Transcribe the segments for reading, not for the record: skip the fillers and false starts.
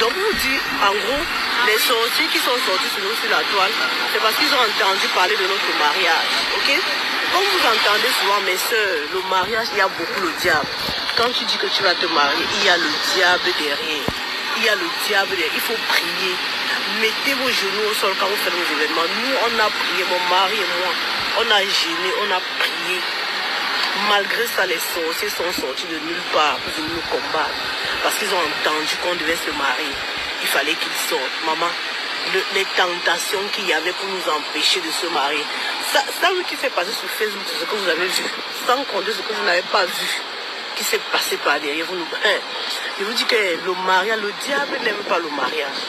Donc, vous dites, en gros, les sorties qui sont sorties sur la toile, c'est parce qu'ils ont entendu parler de notre mariage. Ok? Comme vous entendez souvent, mes soeurs, le mariage, il y a beaucoup le diable. Quand tu dis que tu vas te marier, il y a le diable derrière. Il y a le diable derrière. Il faut prier. Mettez vos genoux au sol quand vous faites vos événements. Nous, on a prié, mon mari et moi. On a gêné, on a prié. Malgré ça, les sorciers sont sortis de nulle part pour venir nous combattre. Parce qu'ils ont entendu qu'on devait se marier. Il fallait qu'ils sortent. Maman, les tentations qu'il y avait pour nous empêcher de se marier. Ça qui s'est passé sur Facebook, c'est ce que vous avez vu. Sans compter ce que vous n'avez pas vu. Qui s'est passé par derrière vous. Je vous dis que le mariage, le diable n'aime pas le mariage.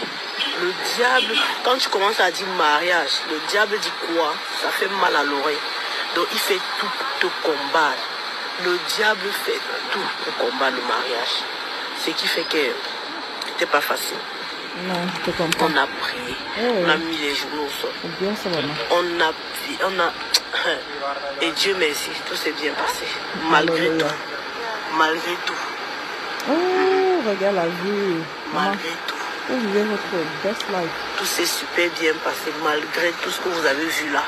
Le diable, quand tu commences à dire mariage, le diable dit quoi? Ça fait mal à l'oreille. Donc il fait tout pour te combattre. Le diable fait tout pour combattre le mariage. Ce qui fait que c'était pas facile. Non, je te comprends. On a prié, on a mis les genoux au sol. Bien ça, on a et Dieu merci, tout s'est bien passé. Malgré tout. Malgré tout. Oh, regarde la vue. Malgré tout. Vous vivez votre best life. Tout s'est super bien passé, malgré tout ce que vous avez vu là.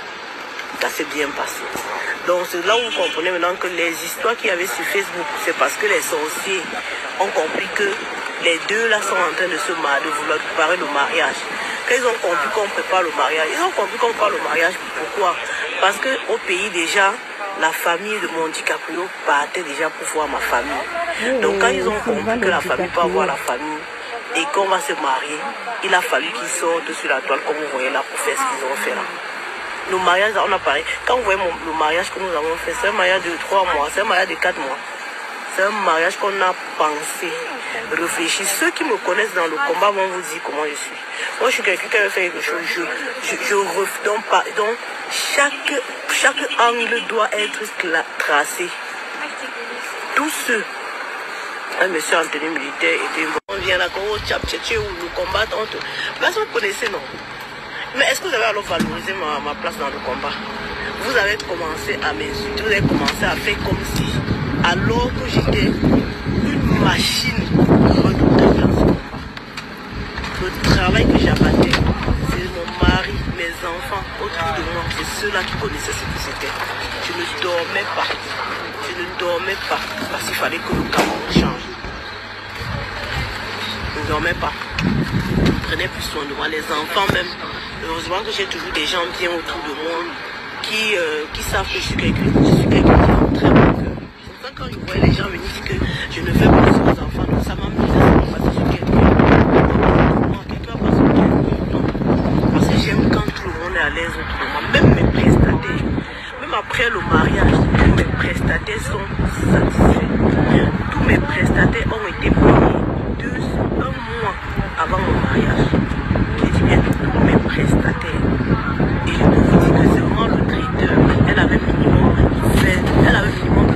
Ça s'est bien passé. Donc c'est là où vous comprenez maintenant que les histoires qu'il y avait sur Facebook, c'est parce que les sorciers ont compris que les deux là sont en train de se marier, de vouloir préparer le mariage. Quand ils ont compris qu'on prépare le mariage, ils ont compris qu'on prépare le mariage. Pourquoi? Parce qu'au pays déjà, la famille de mon DiCaprio partait déjà pour voir ma famille. Donc quand ils ont compris que la famille peut avoir la famille et qu'on va se marier, il a fallu qu'ils sortent sur la toile comme vous voyez là pour faire ce qu'ils ont fait là. Le mariage, on a parlé. Quand vous voyez le mariage que nous avons fait, c'est un mariage de 3 mois, c'est un mariage de 4 mois. C'est un mariage qu'on a pensé, réfléchi. Ceux qui me connaissent dans le combat vont vous dire comment je suis. Moi, je suis quelqu'un qui veut faire quelque chose. Donc, chaque angle doit être tracé. Tous ceux, un monsieur en tenue militaire, on vient là, on nous combat. Parce que vous connaissez, non? Mais est-ce que vous avez alors valorisé ma place dans le combat? Vous avez commencé à m'insulter, vous avez commencé à faire comme si, alors que j'étais une machine redoutable dans ce combat. Le travail que j'abattais, c'est mon mari, mes enfants, autour de moi, c'est ceux-là qui connaissaient ce que c'était. Je ne dormais pas. Je ne dormais pas parce qu'il fallait que le Cameroun change. Je ne dormais pas. Je ne prenais plus soin de moi, les enfants même. Heureusement que j'ai toujours des gens bien autour de moi qui savent que je suis quelqu'un qui a très bon cœur. C'est ça quand je voyais les gens venir dire que je ne fais pas ça aux enfants, donc ça m'amusait, ça m'a passé sur quelqu'un. Quelqu'un passe sur quelqu'un. Non. Parce que j'aime quand tout le monde est à l'aise autour de moi. Même mes prestataires, même après le mariage, tous mes prestataires sont satisfaits. Tous mes prestataires ont été payés 1 mois avant mon mariage. Tous mes prestataires. Et je peux vous dire que c'est vraiment le traiteur. Elle avait minimum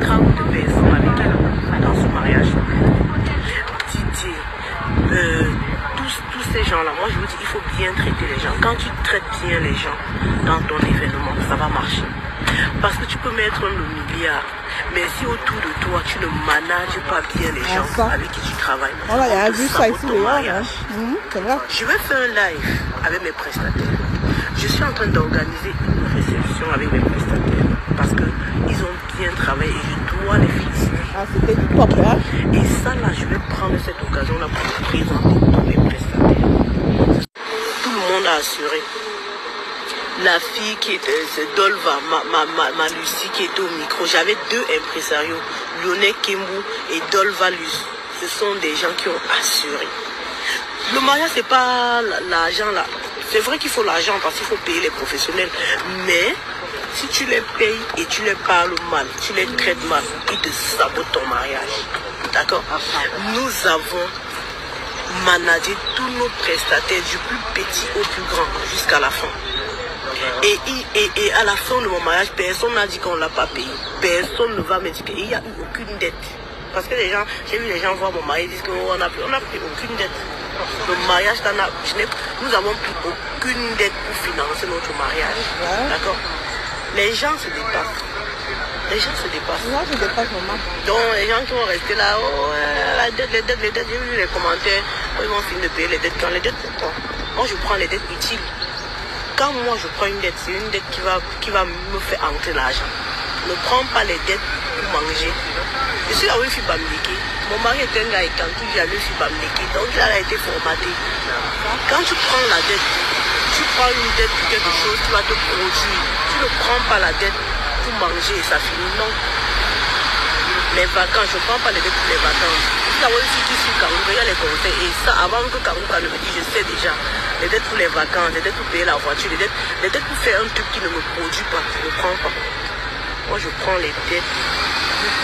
30 personnes avec elle dans ce mariage. Didier, tous ces gens-là, moi je vous dis, il faut bien traiter les gens. Quand tu traites bien les gens dans ton événement, ça va marcher. Parce que tu peux mettre le milliard, mais si autour de toi, tu ne manages pas bien les gens avec qui tu travailles, voilà, il y a vu ça ici, c'est vrai. Je vais faire un live avec mes prestataires. Je suis en train d'organiser une réception avec mes prestataires parce qu'ils ont bien travaillé et je dois les féliciter. Ah, c'était du top, hein? Et ça, là, je vais prendre cette occasion-là pour vous présenter tous mes prestataires. Tout le monde a assuré. La fille qui était, c'est Dolva, ma Lucie qui était au micro. J'avais 2 impresarios, Lionel Kembou et Dolva Lucie. Ce sont des gens qui ont assuré. Le mariage, c'est pas l'argent là. C'est vrai qu'il faut l'argent parce qu'il faut payer les professionnels. Mais si tu les payes et tu les parles mal, tu les traites mal, ils te sabotent ton mariage. D'accord? Nous avons managé tous nos prestataires du plus petit au plus grand jusqu'à la fin. Et à la fin de mon mariage, personne n'a dit qu'on ne l'a pas payé. Personne ne va me dire qu'il n'y a eu aucune dette. Parce que les gens, j'ai vu les gens voir mon mari et disent qu'on n'a pris aucune dette. Le mariage, nous n'avons plus aucune dette pour financer notre mariage. D'accord? Les gens se dépassent. Les gens se dépassent. Moi, je dépasse maman. Donc, les gens qui vont rester là, oh, la dette, les dettes, j'ai vu les commentaires, oh, ils vont finir de payer les dettes. Quand les dettes, pourquoi? Moi, je prends les dettes utiles. Quand moi, je prends une dette, c'est une dette qui va me faire entrer l'argent. Ne prends pas les dettes pour manger. Je suis à Wifi Bamdeki. Mon mari est un gars et quand il a Wifi Bamdeki, donc il a été formaté. Quand tu prends la dette, tu prends une dette pour quelque chose qui va te produire. Tu ne prends pas la dette pour manger et ça finit. Non. Les vacances, je ne prends pas les dettes pour les vacances. Il y a aussi qui suit Karou, il y a les conseils. Et ça, avant que Karou ne me dise, je sais déjà. Les dettes pour les vacances, les dettes pour payer la voiture, les dettes pour faire un truc qui ne me produit pas. Je ne prends pas. Moi, je prends les dettes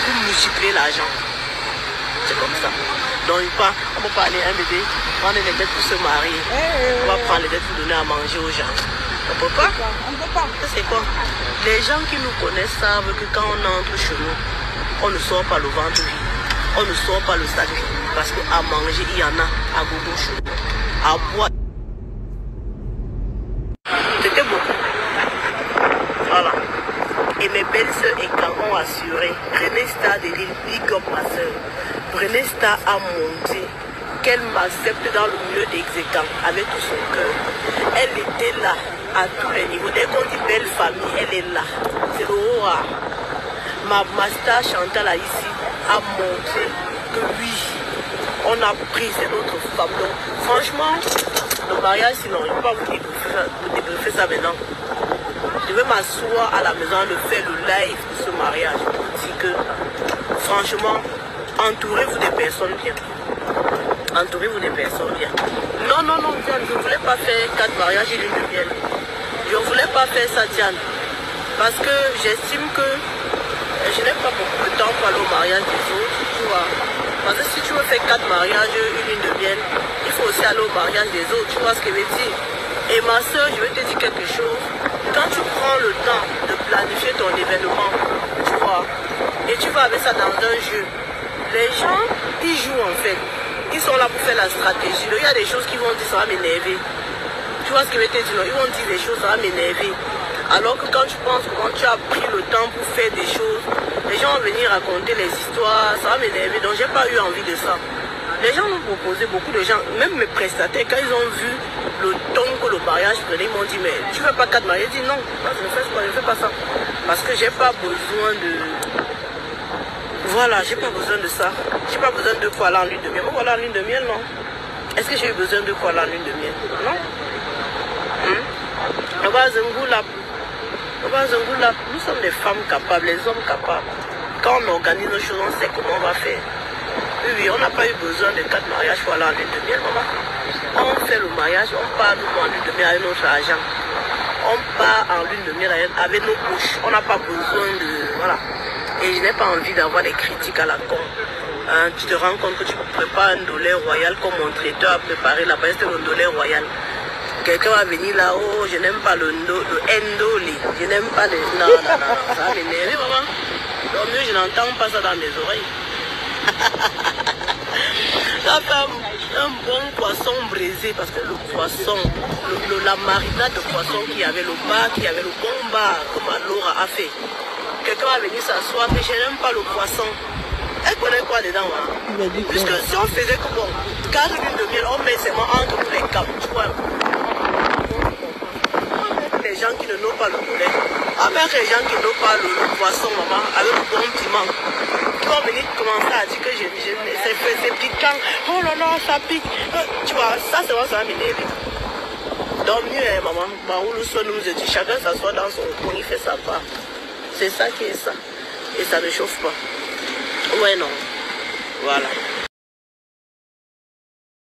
pour multiplier l'argent. C'est comme ça. Donc, on ne peut pas aller à un bébé, prendre les dettes pour se marier. On va prendre les dettes pour donner à manger aux gens. On ne peut pas. On ne peut pas. C'est quoi? Les gens qui nous connaissent savent que quand on entre chez nous, on ne sort pas le ventre vide. On ne sort pas le sac vide. Parce qu'à manger, il y en a à gogo chaud. À boire. C'était beaucoup. Voilà. Et mes belles-sœurs et quand ont assuré, René Star de l'île, big up ma soeur. René Star a montré qu'elle m'accepte dans le milieu d'Exécan avec tout son cœur. Elle était là à tous les niveaux. Dès qu'on dit belle famille, elle est là. C'est le haut. Ma star Chantal là ici a montré que oui, on a pris cette autre femme. Donc franchement, le mariage, sinon, je ne vais pas vous débriefer ça maintenant. Je vais m'asseoir à la maison de faire le live de ce mariage. Je vous dis que franchement, entourez-vous des personnes bien. Entourez-vous des personnes bien. Non, Diane, je ne voulais pas faire 4 mariages et lune de miel. Je ne voulais pas faire ça, Diane. Parce que j'estime que je n'ai pas beaucoup de temps pour aller au mariage des autres, tu vois. Parce que si tu veux faire 4 mariages, une lune de miel, il faut aussi aller au mariage des autres, tu vois ce que je veux dire. Et ma soeur, je vais te dire quelque chose. Quand tu prends le temps de planifier ton événement, tu vois, et tu vas avec ça dans un jeu, les gens qui jouent en fait, qui sont là pour faire la stratégie, il y a des choses qui vont dire ça va m'énerver. Tu vois ce que je veux te dire, ils vont dire des choses, ça va m'énerver. Alors que quand tu penses comment tu as pris le temps pour faire des choses, les gens vont venir raconter les histoires, ça va m'énerver. Donc j'ai pas eu envie de ça. Les gens m'ont proposé, beaucoup de gens, même mes prestataires, quand ils ont vu le ton que le mariage prenait, ils m'ont dit mais tu veux pas 4 mariages? J'ai dit non, je ne fais pas ça. Parce que j'ai pas besoin de... Voilà, j'ai pas besoin de ça. J'ai pas besoin de quoi aller en lune de miel. Mais voilà en lune de miel, non. Est-ce que j'ai eu besoin de quoi aller en lune de miel? Non. Nous sommes des femmes capables, les hommes capables. Quand on organise nos choses, on sait comment on va faire. Oui, on n'a pas eu besoin de 4 mariages pour aller en lune de miel, maman. On fait le mariage, on part en lune de miel avec notre argent. On part en lune de miel avec nos poches. On n'a pas besoin de... Voilà. Et je n'ai pas envie d'avoir des critiques à la con. Hein, tu te rends compte que tu prépares un dollar royal comme mon traiteur a préparé là-bas, c'était le dollar royal. Quelqu'un va venir là, oh, je n'aime pas le endoli. Je n'aime pas les... Non, ça va m'énerver, maman. Donc mieux, je n'entends pas ça dans mes oreilles. Ça fait un bon poisson braisé, parce que le poisson, la marinade de poisson qu'il y avait, le bar, qu'il y avait le bon bar, comme Laura a fait. Quelqu'un va venir s'asseoir, mais je n'aime pas le poisson. Elle connaît quoi dedans, hein? Puisque si on faisait que bon, 4 lunes de miel, on met seulement entre les câbles, tu vois. Les gens qui ne n'ont pas le poulet, avec les gens qui n'ont pas le poisson, maman, avec le bon piment, qui vont venir commencer à dire que c'est piquant, oh là là, ça pique. Tu vois, ça va m'énerver. Donc mieux, hein, maman, où nous dit, chacun s'assoit dans son coin, il fait sa part. C'est ça qui est ça. Et ça ne chauffe pas. Ouais, non. Voilà.